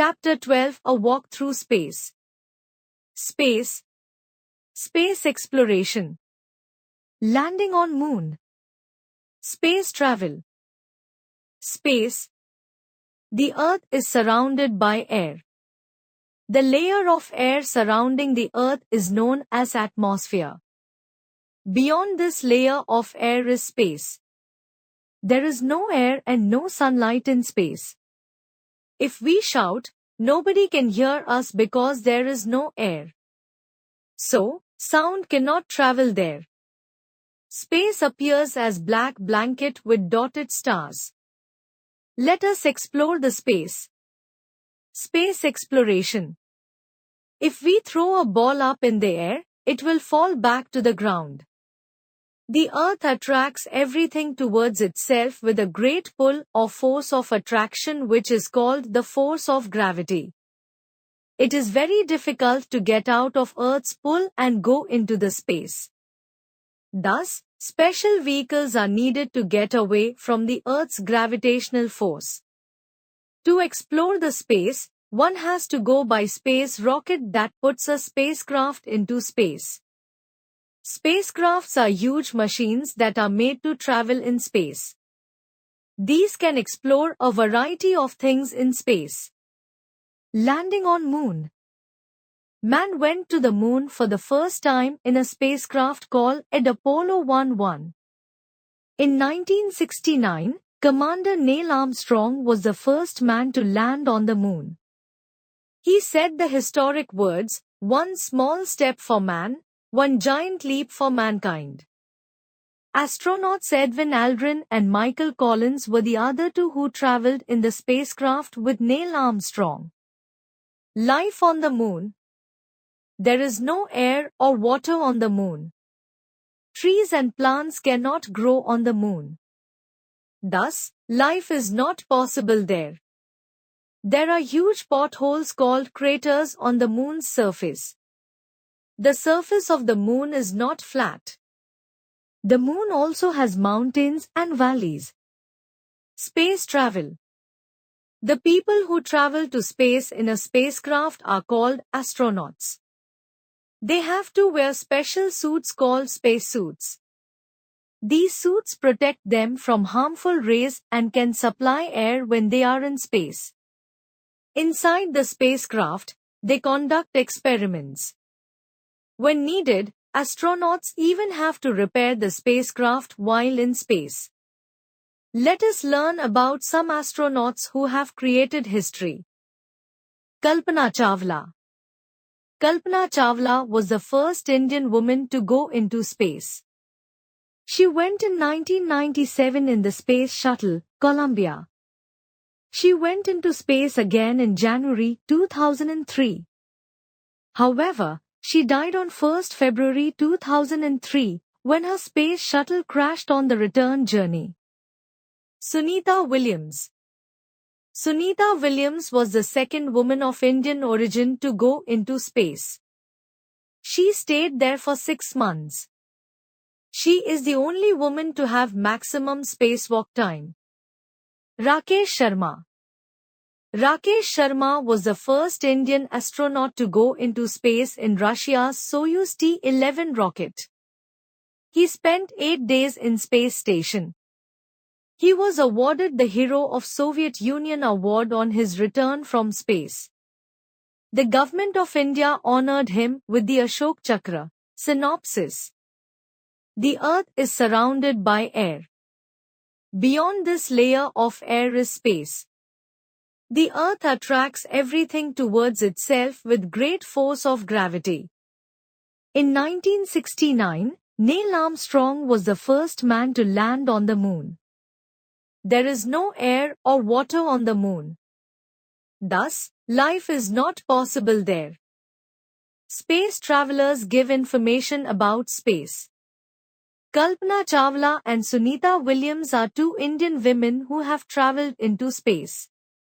Chapter 12: A Walk Through Space. Space. Space exploration. Landing on Moon. Space travel. Space. The Earth is surrounded by air. The layer of air surrounding the Earth is known as atmosphere. Beyond this layer of air is space. There is no air and no sunlight in space. If we shout, nobody can hear us because there is no air. So, sound cannot travel there. Space appears as black blanket with dotted stars. Let us explore the space. Space exploration. If we throw a ball up in the air, it will fall back to the ground. The Earth attracts everything towards itself with a great pull or force of attraction which is called the force of gravity. It is very difficult to get out of Earth's pull and go into the space. Thus, special vehicles are needed to get away from the Earth's gravitational force. To explore the space, one has to go by space rocket that puts a spacecraft into space. Spacecrafts are huge machines that are made to travel in space. These can explore a variety of things in space. Landing on Moon. Man went to the Moon for the first time in a spacecraft called Apollo 11. In 1969, Commander Neil Armstrong was the first man to land on the Moon. He said the historic words, "One small step for man, one giant leap for mankind." Astronauts Edwin Aldrin and Michael Collins were the other two who traveled in the spacecraft with Neil Armstrong. Life on the Moon. There is no air or water on the Moon. Trees and plants cannot grow on the Moon. Thus, life is not possible there. There are huge potholes called craters on the Moon's surface. The surface of the Moon is not flat. The Moon also has mountains and valleys. Space travel. The people who travel to space in a spacecraft are called astronauts. They have to wear special suits called spacesuits. These suits protect them from harmful rays and can supply air when they are in space. Inside the spacecraft, they conduct experiments. When needed, astronauts even have to repair the spacecraft while in space. Let us learn about some astronauts who have created history. Kalpana Chawla. Kalpana Chawla was the first Indian woman to go into space. She went in 1997 in the Space Shuttle, Columbia. She went into space again in January 2003. However, she died on 1st February 2003 when her space shuttle crashed on the return journey. Sunita Williams. Sunita Williams was the second woman of Indian origin to go into space. She stayed there for 6 months. She is the only woman to have maximum spacewalk time. Rakesh Sharma. Rakesh Sharma was the first Indian astronaut to go into space in Russia's Soyuz T-11 rocket. He spent 8 days in space station. He was awarded the Hero of Soviet Union award on his return from space. The government of India honored him with the Ashok Chakra. Synopsis. The Earth is surrounded by air. Beyond this layer of air is space. The Earth attracts everything towards itself with great force of gravity. In 1969, Neil Armstrong was the first man to land on the Moon. There is no air or water on the Moon. Thus, life is not possible there. Space travelers give information about space. Kalpana Chawla and Sunita Williams are two Indian women who have traveled into space.